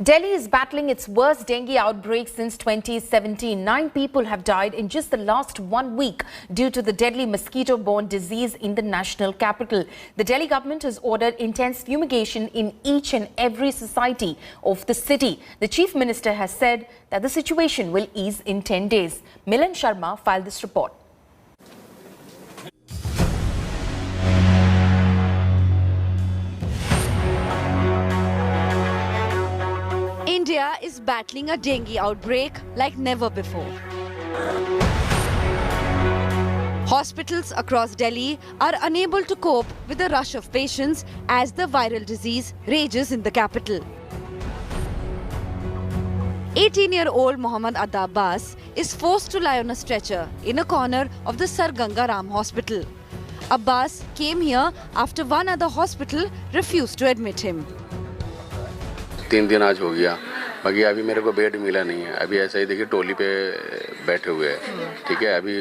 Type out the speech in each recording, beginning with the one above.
Delhi is battling its worst dengue outbreak since 2017. 9 people have died in just the last 1 week due to the deadly mosquito-borne disease in the national capital. The Delhi government has ordered intense fumigation in each and every society of the city. The Chief Minister has said that the situation will ease in 10 days. Milan Sharma filed this report. India is battling a dengue outbreak like never before. Hospitals across Delhi are unable to cope with the rush of patients as the viral disease rages in the capital. 18-year-old Mohammad Adda Abbas is forced to lie on a stretcher in a corner of the Sir Ganga Ram Hospital. Abbas came here after one other hospital refused to admit him. 3 दिन आज हो गया, बाकी अभी मेरे को bed मिला नहीं है। अभी ऐसा ही देखिए टोली पे बैठे हुए हैं, ठीक है। अभी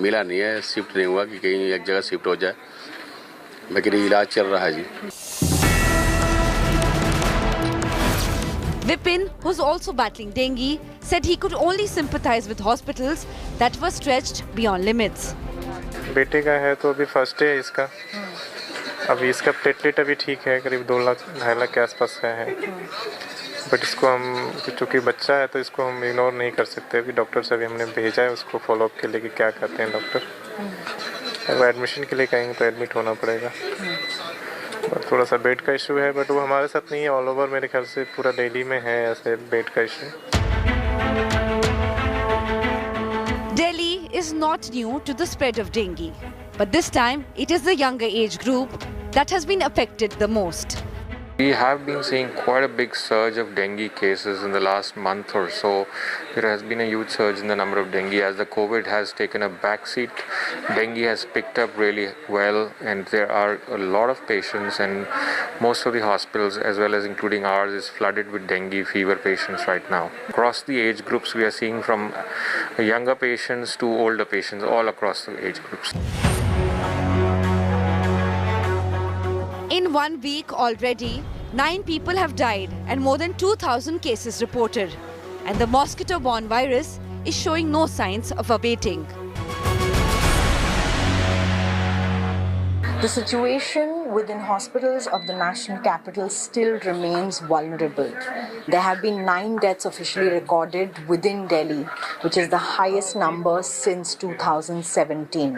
मिला नहीं है, शिफ्ट नहीं हुआ कि कहीं एक जगह शिफ्ट हो जाए। बाकी इलाज चल रहा है जी। Vipin, who's also battling dengue, said he could only sympathize with hospitals that were stretched beyond limits. बेटे का है तो अभी फर्स्ट डे है इसका। अभी इसका प्लेटलेट अभी ठीक है, करीब 2 लाख 2.5 लाख के आसपास का है। बट इसको हम चूँकि बच्चा है तो इसको हम इग्नोर नहीं कर सकते। अभी डॉक्टर से भी हमने भेजा है उसको फॉलोअप के लिए कि क्या कहते हैं डॉक्टर। अगर एडमिशन के लिए कहेंगे तो एडमिट होना पड़ेगा। बट थोड़ा सा बेड का इशू है, बट वो हमारे साथ नहीं है, ऑल ओवर मेरे ख्याल से पूरा दिल्ली में है ऐसे बेड का issue. Delhi is not new to the spread of dengue, but this time it is the younger age group that has been affected the most. We have been seeing quite a big surge of dengue cases in the last month or so. There has been a huge surge in the number of dengue as the COVID has taken a backseat. Dengue has picked up really well, and there are a lot of patients, and most of the hospitals as well as including ours is flooded with dengue fever patients right now. Across the age groups we are seeing from younger patients to older patients, all across the age groups. In 1 week already, 9 people have died and more than 2,000 cases reported. And the mosquito-borne virus is showing no signs of abating. The situation within hospitals of the national capital still remains vulnerable. There have been 9 deaths officially recorded within Delhi, which is the highest number since 2017.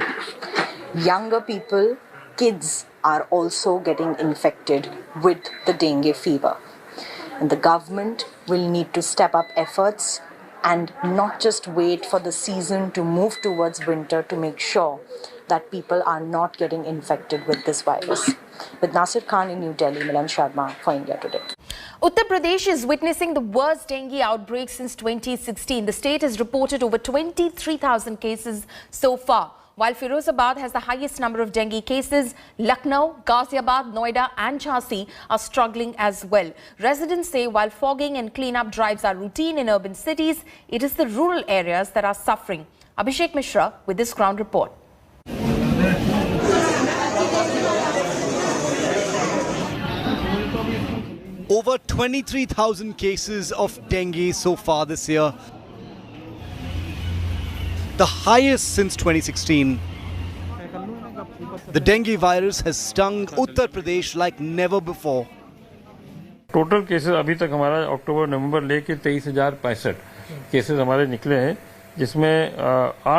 Younger people, kids, are also getting infected with the dengue fever. And the government will need to step up efforts and not just wait for the season to move towards winter to make sure that people are not getting infected with this virus. With Nasir Khan in New Delhi, Milan Sharma for India Today. Uttar Pradesh is witnessing the worst dengue outbreak since 2016. The state has reported over 23,000 cases so far. While Firozabad has the highest number of dengue cases, Lucknow, Ghaziabad, Noida and Jhansi are struggling as well. Residents say while fogging and cleanup drives are routine in urban cities, it is the rural areas that are suffering. Abhishek Mishra with this ground report. Over 23,000 cases of dengue so far this year. The highest since 2016. The dengue virus has stung Uttar Pradesh like never before. Total cases अभी तक हमारा अक्टूबर नवंबर लेके 23,065 cases हमारे निकले हैं, जिसमें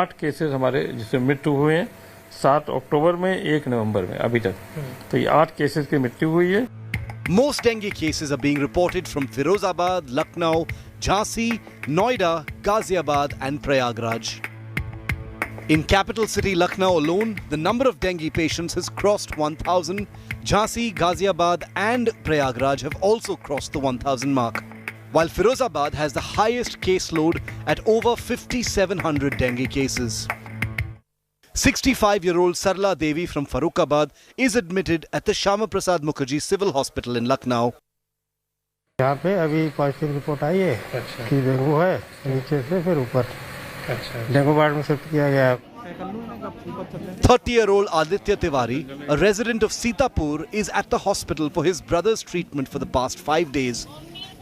8 cases हमारे जिसमें मृत्यु हुए हैं 7 अक्टूबर में 1 नवंबर में अभी तक, तो ये 8 केसेस की मृत्यु हुई है. Most dengue cases are being reported from Firozabad, Lucknow, Jhansi, Noida, Ghaziabad and Prayagraj. In capital city Lucknow alone, the number of dengue patients has crossed 1,000. Jhansi, Ghaziabad and Prayagraj have also crossed the 1,000 mark. While Firozabad has the highest caseload at over 5,700 dengue cases. 65-year-old Sarla Devi from Farokhabad is admitted at the Shyama Prasad Mukherjee Civil Hospital in Lucknow. यहाँ पे अभी positive report आई है कि dengue है, नीचे से फिर ऊपर डेंगू वार्ड में शिफ्ट किया गया. 30-year-old Aditya Tiwari, a resident of Sitapur, is at the hospital for his brother's treatment for the past 5 days.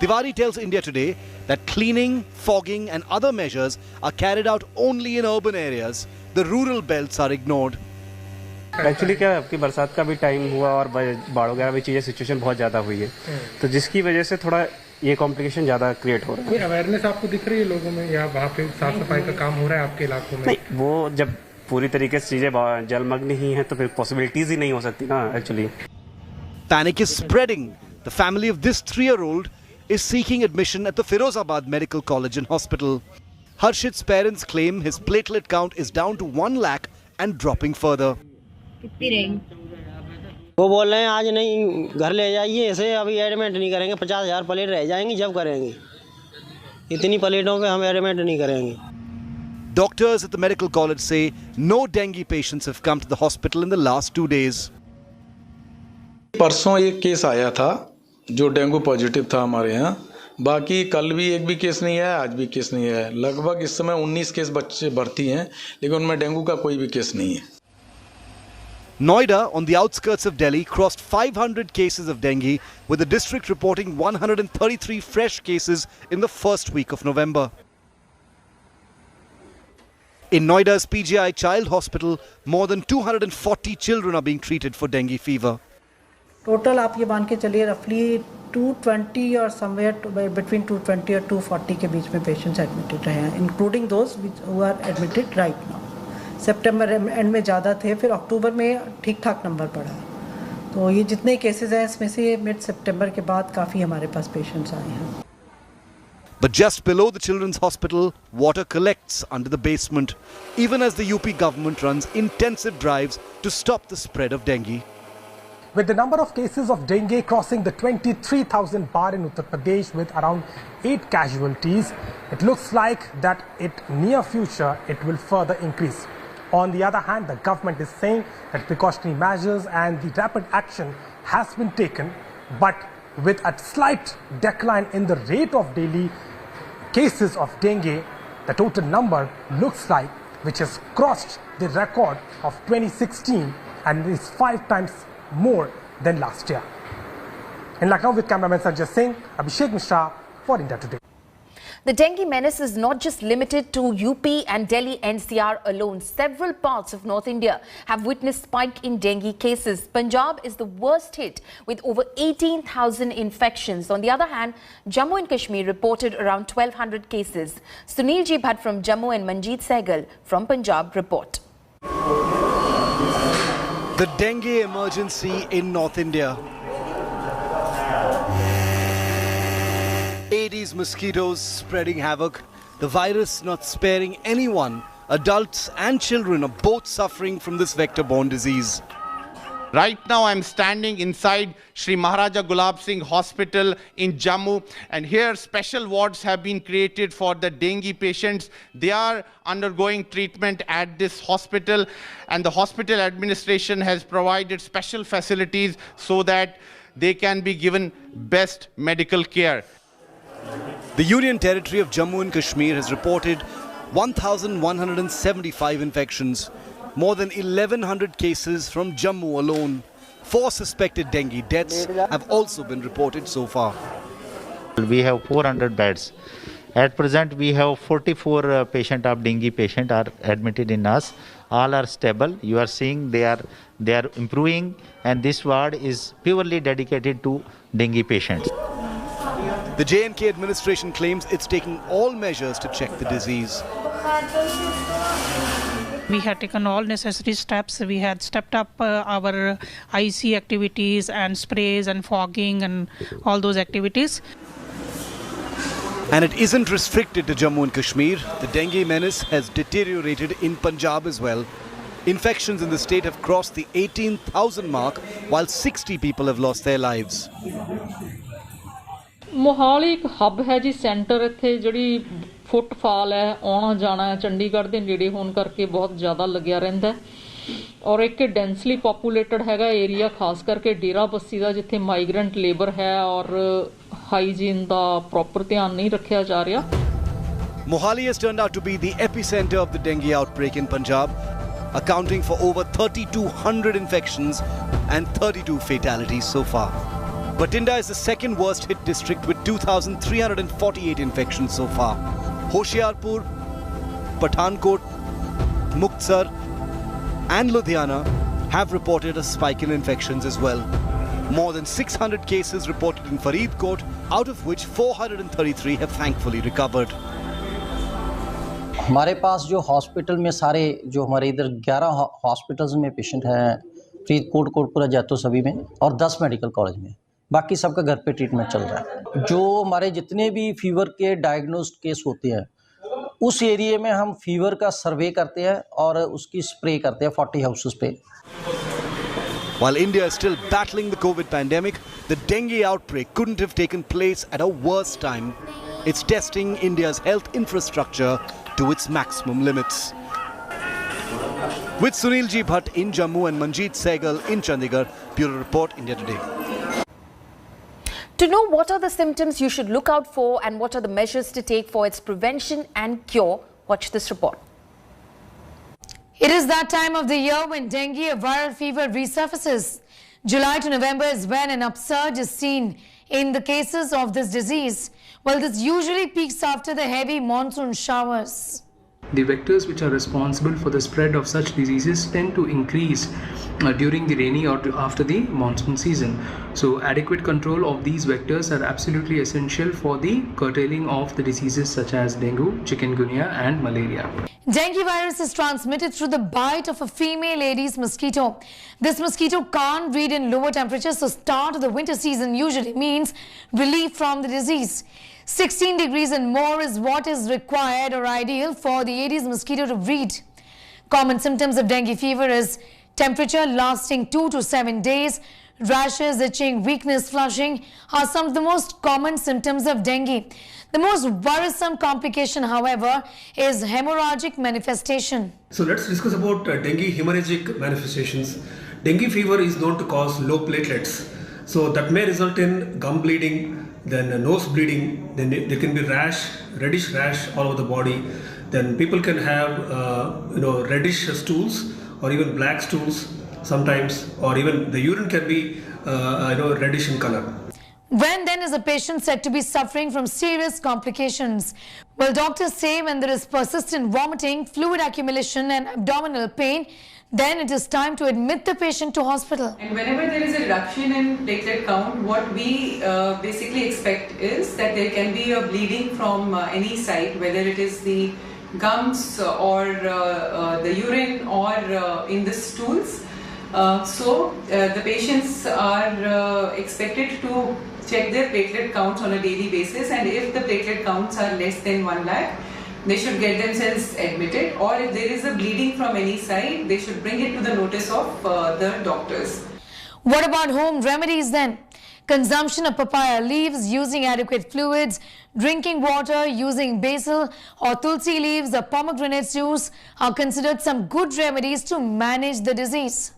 Tiwari tells India Today that cleaning, fogging and other measures are carried out only in urban areas. The rural belts are ignored. Actually क्या है कि बरसात का भी time हुआ और बाढ़ वगैरह भी चीज़ें सिचुएशन बहुत ज़्यादा हुई है, तो जिसकी वजह से थोड़ा ये कॉम्प्लिकेशन ज़्यादा क्रिएट हो रहा है। कोई अवेयरनेस आपको दिख रही है लोगों में या वहाँ पे साफ सफाई का काम हो रहा है आपके इलाकों में? नहीं, वो जब पूरी तरीके से चीज़ें जलमग्न ही हैं तो फिर पॉसिबिलिटीज ही नहीं हो सकती ना actually. Panic is spreading. The family of this 3-year-old is seeking admission at the Firozabad Medical College and Hospital. Harshit's parents claim his platelet count is down to 1 lakh and dropping further. वो बोल रहे हैं आज नहीं घर ले जाइए, ऐसे अभी एडमिट नहीं करेंगे, 50,000 प्लेट रह जाएंगी जब करेंगे, इतनी प्लेटों पे हम एडमिट नहीं करेंगे। Doctors at the medical college say no dengue patients have come to the hospital in the last 2 days. परसों एक केस आया था जो डेंगू पॉजिटिव था हमारे यहाँ, बाकी कल भी एक भी केस नहीं आया, आज भी केस नहीं आया। लगभग इस समय 19 केस बच्चे भर्ती हैं, लेकिन उनमें डेंगू का कोई भी केस नहीं है। Noida, on the outskirts of Delhi, crossed 500 cases of dengue, with the district reporting 133 fresh cases in the first week of November. In Noida's PGI Child Hospital, more than 240 children are being treated for dengue fever. Total आप ये मान के चलिए रफली 220 और somewhere between 220 और 240 के बीच में पेशेंट्स एडमिटेड रहे हैं, including those who are admitted right now. सितंबर एंड में ज़्यादा थे, फिर अक्टूबर में ठीक ठाक नंबर पड़ा। तो ये जितने केसेस हैं इसमें से मिड सितंबर के बाद काफ़ी हमारे पास पेशेंट्स आए हैं। But just below the children's hospital, water collects under the basement, even as the UP government runs intensive drives to stop the spread of dengue. With the number of cases of dengue crossing the 23,000 bar in Uttar Pradesh with around 8 casualties, it looks like that in near future it will further increase. On the other hand, the government is saying that precautionary measures and the rapid action has been taken, but with a slight decline in the rate of daily cases of dengue, the total number looks like which has crossed the record of 2016 and is 5 times more than last year. In Lucknow with cameraman Sanjay Singh, Abhishek Mishra for India Today. The dengue menace is not just limited to UP and Delhi NCR alone. Several parts of North India have witnessed spike in dengue cases. Punjab is the worst hit with over 18,000 infections. On the other hand, Jammu and Kashmir reported around 1,200 cases. Sunil Ji Bhatt from Jammu and Manjeet Sehgal from Punjab report. The dengue emergency in North India. Aedes mosquitoes spreading havoc, the virus not sparing anyone. Adults and children are both suffering from this vector-borne disease. Right now I'm standing inside Sri Maharaja Gulab Singh Hospital in Jammu, and here special wards have been created for the dengue patients. They are undergoing treatment at this hospital, and the hospital administration has provided special facilities so that they can be given best medical care. The Union Territory of Jammu and Kashmir has reported 1,175 infections. More than 1,100 cases from Jammu alone. 4 suspected dengue deaths have also been reported so far. We have 400 beds. At present, we have 44 patient of dengue patient are admitted in us. All are stable. You are seeing they are improving, and this ward is purely dedicated to dengue patients. The J&K administration claims it's taking all measures to check the disease. We had taken all necessary steps. We had stepped up our IC activities and sprays and fogging and all those activities. And it isn't restricted to Jammu and Kashmir. The dengue menace has deteriorated in Punjab as well. Infections in the state have crossed the 18,000 mark, while 60 people have lost their lives. Mohali एक hub है जी centre इत्थे जिहड़ी फुटफाल है आना जाना है चंडीगढ़ के नेड़े होने करके बहुत ज़्यादा लग्या रहिंदा है और एक डेंसली पॉपूलेटेड हैगा एरिया खास करके डेरा बस्सी का जिथे माइग्रेंट लेबर है और हाइजीन का प्रॉपर ध्यान नहीं रखा जा रहा. Mohali has turned out to be the epicenter of the dengue outbreak in Punjab, accounting for over 3,200 infections and 32 fatalities so far. Batinda is the second worst hit district with 2,348 infections so far. Hoshiarpur, Pathankot, Muktsar and Ludhiana have reported a spike in infections as well. More than 600 cases reported in Faridkot, out of which 433 have thankfully recovered. हमारे पास जो hospital में सारे जो हमारे इधर 11 hospitals में patient हैं, फरीदकोट, कोटपुरा, जैतो सभी में, और 10 मेडिकल कॉलेज में, बाकी सबका घर पे ट्रीटमेंट चल रहा है। जो हमारे जितने भी फीवर के डायग्नोस्ड केस होते हैं, उस एरिया में हम फीवर का सर्वे करते हैं और उसकी स्प्रे करते हैं 40 हाउसेस पे। While India is still battling the COVID pandemic, the dengue outbreak couldn't have taken place at a worse time. It's testing India's health infrastructure to its maximum limits. With Sunil G. Bhatt in Jammu and Manjeet Sehgal in Chandigarh, Bureau Report, India Today. To know what are the symptoms you should look out for and what are the measures to take for its prevention and cure, watch this report. It is that time of the year when dengue, a viral fever, resurfaces. July to November is when an upsurge is seen in the cases of this disease. Well, this usually peaks after the heavy monsoon showers. The vectors which are responsible for the spread of such diseases tend to increase during the rainy or after the monsoon season. So adequate control of these vectors are absolutely essential for the curtailing of the diseases such as dengue, chikungunya and malaria. Dengue virus is transmitted through the bite of a female Aedes mosquito. This mosquito can't breed in lower temperatures, so start of the winter season usually means relief from the disease. 16 degrees and more is what is required or ideal for the Aedes mosquito to breed. Common symptoms of dengue fever is temperature lasting 2 to 7 days, rashes, itching, weakness, flushing are some of the most common symptoms of dengue. The most worrisome complication, however, is hemorrhagic manifestation. So let's discuss about dengue hemorrhagic manifestations. Dengue fever is known to cause low platelets. So that may result in gum bleeding, then nose bleeding, then there can be rash, reddish rash all over the body. Then people can have reddish stools or even black stools sometimes, or even the urine can be reddish in color. When then is a patient said to be suffering from serious complications? Well, doctors say when there is persistent vomiting, fluid accumulation and abdominal pain, then it is time to admit the patient to hospital. And whenever there is a reduction in platelet count, what we basically expect is that there can be a bleeding from any side, whether it is the gums or the urine or in the stools. So the patients are expected to check their platelet counts on a daily basis, and if the platelet counts are less than 1 lakh, they should get themselves admitted, or if there is a bleeding from any side, they should bring it to the notice of the doctors. What about home remedies then? Consumption of papaya leaves, using adequate fluids, drinking water, using basil or tulsi leaves or pomegranate juice are considered some good remedies to manage the disease.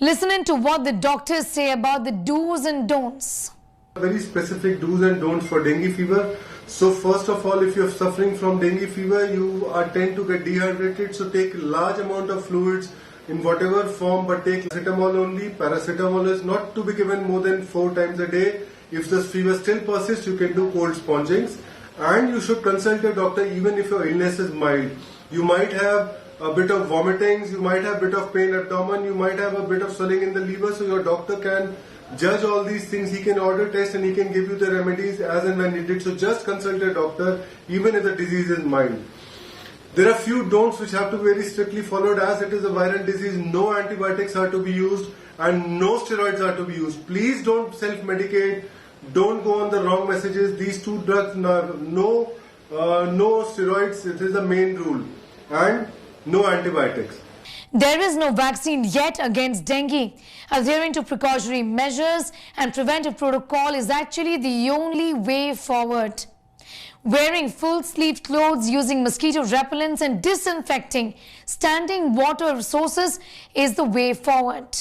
Listen in to what the doctors say about the do's and don'ts. Very specific do's and don'ts for dengue fever. So first of all, if you're suffering from dengue fever, you tend to get dehydrated. So take large amount of fluids in whatever form, but take paracetamol only. Paracetamol is not to be given more than 4 times a day. If the fever still persists, you can do cold spongings. And you should consult your doctor even if your illness is mild. You might have a bit of vomitings, you might have a bit of pain abdomen, you might have a bit of swelling in the liver, so your doctor can judge all these things. He can order tests and he can give you the remedies as and when needed. So just consult your doctor even if the disease is mild. There are few don'ts which have to be very strictly followed. As it is a viral disease, no antibiotics are to be used and no steroids are to be used. Please don't self-medicate. Don't go on the wrong messages. These 2 drugs, no steroids. It is the main rule. And no antibiotics. There is no vaccine yet against dengue. Adhering to precautionary measures and preventive protocol is actually the only way forward. Wearing full-sleeved clothes, using mosquito repellents and disinfecting standing water sources is the way forward.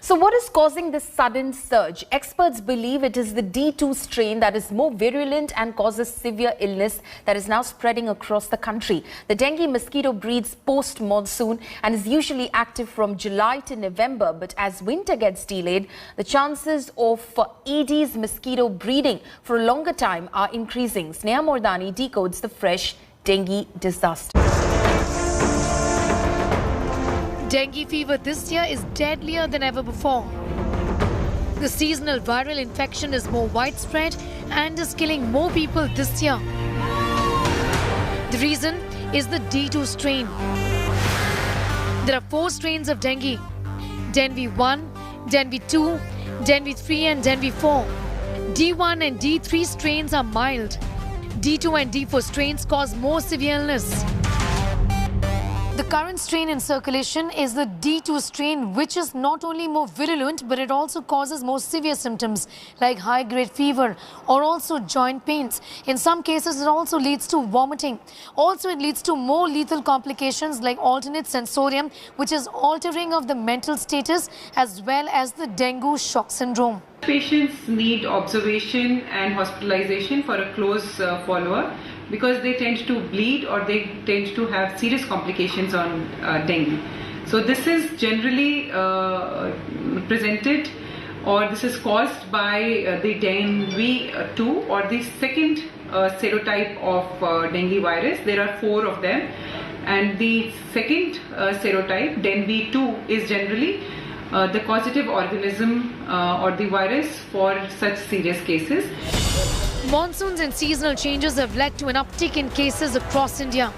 So what is causing this sudden surge? Experts believe it is the D2 strain that is more virulent and causes severe illness that is now spreading across the country. The dengue mosquito breeds post-monsoon and is usually active from July to November. But as winter gets delayed, the chances of Aedes mosquito breeding for a longer time are increasing. Sneha Mordani decodes the fresh dengue disaster. Dengue fever this year is deadlier than ever before. The seasonal viral infection is more widespread and is killing more people this year. The reason is the D2 strain. There are 4 strains of dengue: Dengue 1, Dengue 2, Dengue 3 and Dengue 4. D1 and D3 strains are mild. D2 and D4 strains cause more severe illness. The current strain in circulation is the D2 strain, which is not only more virulent, but it also causes more severe symptoms like high-grade fever or also joint pains. In some cases, it also leads to vomiting. Also, it leads to more lethal complications like alternate sensorium, which is altering of the mental status, as well as the dengue shock syndrome. Patients need observation and hospitalization for a close follow-up, because they tend to bleed or they tend to have serious complications on dengue. So this is generally presented, or this is caused by the dengue 2 or the second serotype of dengue virus. There are 4 of them, and the second serotype, dengue 2, is generally the causative organism or the virus for such serious cases. Monsoons and seasonal changes have led to an uptick in cases across India.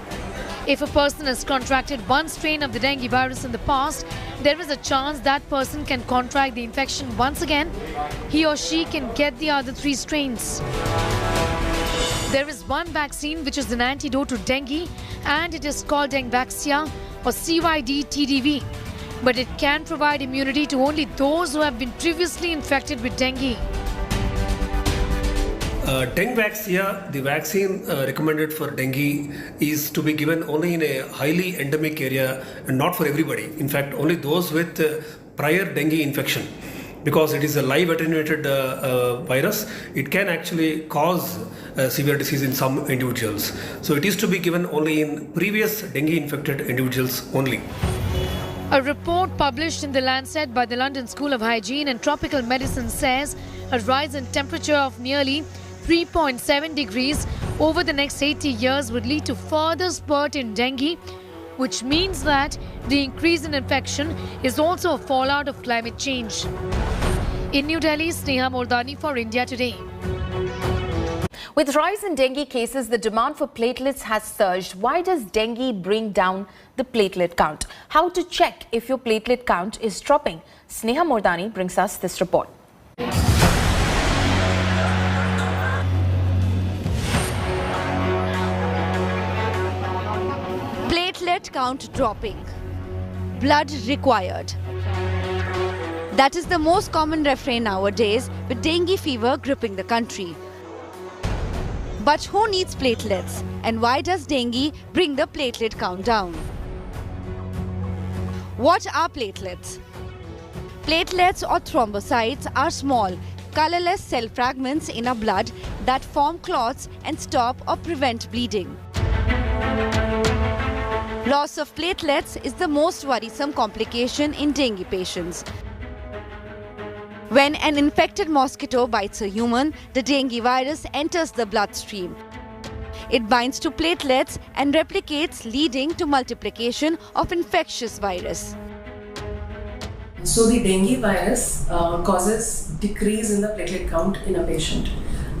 If a person has contracted one strain of the dengue virus in the past, there is a chance that person can contract the infection once again. He or she can get the other 3 strains. There is one vaccine which is an antidote to dengue, and it is called Dengvaxia or CYD-TDV. But it can provide immunity to only those who have been previously infected with dengue. Dengvaxia, the vaccine recommended for dengue, is to be given only in a highly endemic area and not for everybody. In fact, only those with prior dengue infection. Because it is a live attenuated virus, it can actually cause severe disease in some individuals. So it is to be given only in previous dengue infected individuals only. A report published in The Lancet by the London School of Hygiene and Tropical Medicine says a rise in temperature of nearly 3.7 degrees over the next 80 years would lead to further spurt in dengue, which means that the increase in infection is also a fallout of climate change. In New Delhi, Sneha Mordani for India Today. With rise in dengue cases, the demand for platelets has surged. Why does dengue bring down the platelet count? How to check if your platelet count is dropping? Sneha Mordani brings us this report. Platelet count dropping. Blood required. That is the most common refrain nowadays with dengue fever gripping the country. But who needs platelets, and why does dengue bring the platelet count down? What are platelets? Platelets or thrombocytes are small, colorless cell fragments in our blood that form clots and stop or prevent bleeding. Loss of platelets is the most worrisome complication in dengue patients. When an infected mosquito bites a human, the dengue virus enters the bloodstream. It binds to platelets and replicates, leading to multiplication of infectious virus. So the dengue virus causes decrease in the platelet count in a patient.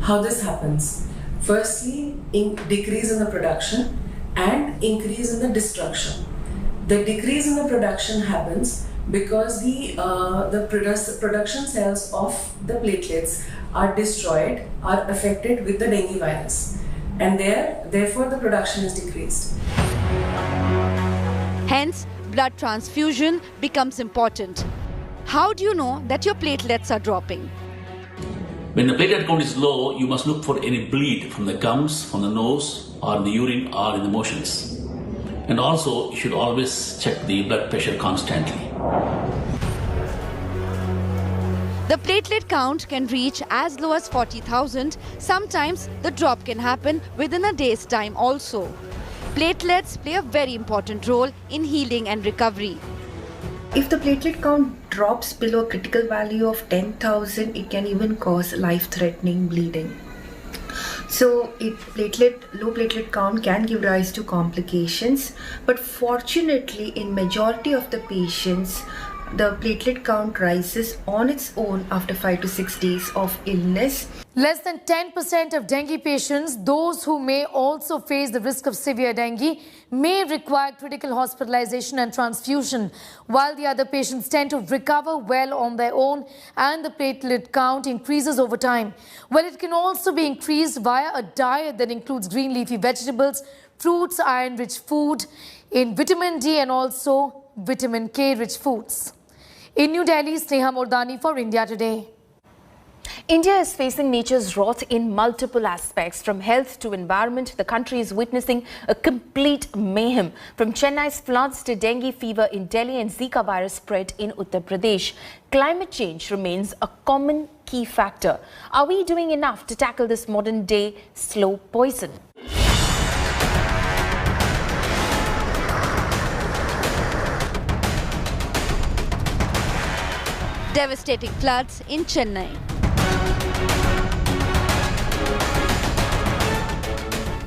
How this happens? Firstly, decrease in the production and increase in the destruction. The decrease in the production happens because the production cells of the platelets are destroyed, are affected with the dengue virus, and therefore the production is decreased. Hence, blood transfusion becomes important. How do you know that your platelets are dropping? When the platelet count is low, you must look for any bleed from the gums, from the nose, or in the urine, or in the motions. And also, you should always check the blood pressure constantly. The platelet count can reach as low as 40,000. Sometimes the drop can happen within a day's time also. Platelets play a very important role in healing and recovery. If the platelet count drops below a critical value of 10,000, it can even cause life-threatening bleeding. So low platelet count can give rise to complications, but fortunately in majority of the patients, the platelet count rises on its own after 5 to 6 days of illness. Less than 10% of dengue patients, those who may also face the risk of severe dengue, may require critical hospitalization and transfusion, while the other patients tend to recover well on their own and the platelet count increases over time. Well, it can also be increased via a diet that includes green leafy vegetables, fruits, iron-rich food, in vitamin D and also vitamin K-rich foods. In New Delhi, Sneha Mordani for India Today. India is facing nature's wrath in multiple aspects. From health to environment, the country is witnessing a complete mayhem. From Chennai's floods to dengue fever in Delhi and Zika virus spread in Uttar Pradesh, climate change remains a common key factor. Are we doing enough to tackle this modern-day slow poison? Devastating floods in Chennai.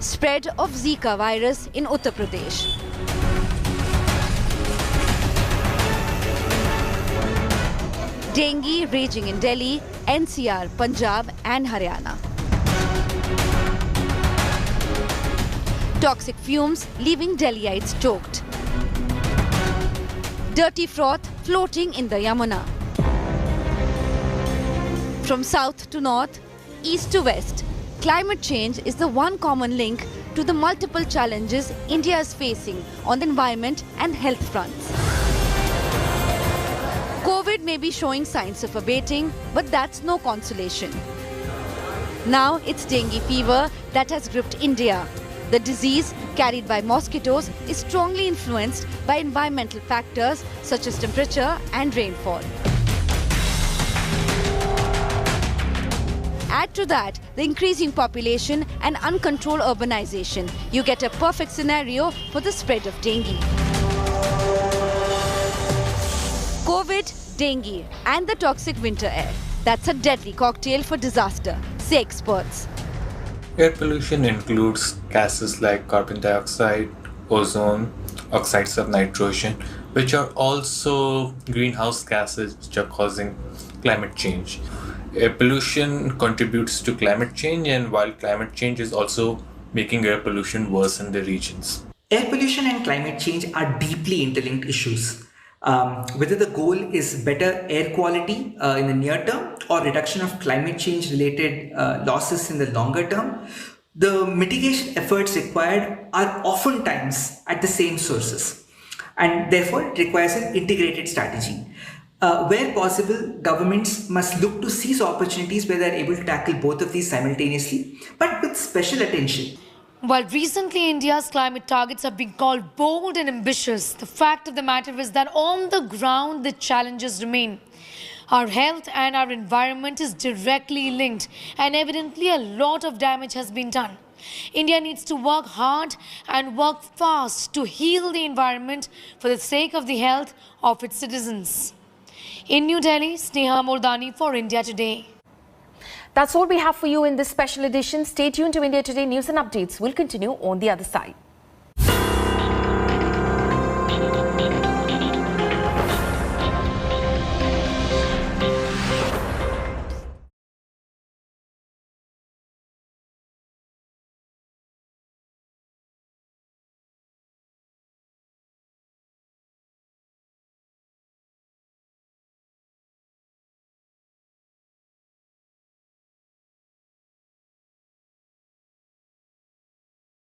Spread of Zika virus in Uttar Pradesh. Dengue raging in Delhi, NCR, Punjab and Haryana. Toxic fumes leaving Delhiites choked. Dirty froth floating in the Yamuna. From south to north, east to west, climate change is the one common link to the multiple challenges India is facing on the environment and health fronts. COVID may be showing signs of abating, but that's no consolation. Now it's dengue fever that has gripped India. The disease, carried by mosquitoes, is strongly influenced by environmental factors such as temperature and rainfall. Add to that the increasing population and uncontrolled urbanization. You get a perfect scenario for the spread of dengue. COVID, dengue and the toxic winter air. That's a deadly cocktail for disaster, say experts. Air pollution includes gases like carbon dioxide, ozone, oxides of nitrogen, which are also greenhouse gases which are causing climate change. Air pollution contributes to climate change, and while climate change is also making air pollution worse in the regions. Air pollution and climate change are deeply interlinked issues. Whether the goal is better air quality in the near term or reduction of climate change related losses in the longer term, the mitigation efforts required are oftentimes at the same sources, and therefore it requires an integrated strategy. Where possible, governments must look to seize opportunities where they are able to tackle both of these simultaneously, but with special attention. While recently India's climate targets have been called bold and ambitious, the fact of the matter is that on the ground the challenges remain. Our health and our environment is directly linked, and evidently a lot of damage has been done. India needs to work hard and work fast to heal the environment for the sake of the health of its citizens. In New Delhi, Sneha Mordani for India Today. That's all we have for you in this special edition. Stay tuned to India Today News and Updates. We'll continue on the other side.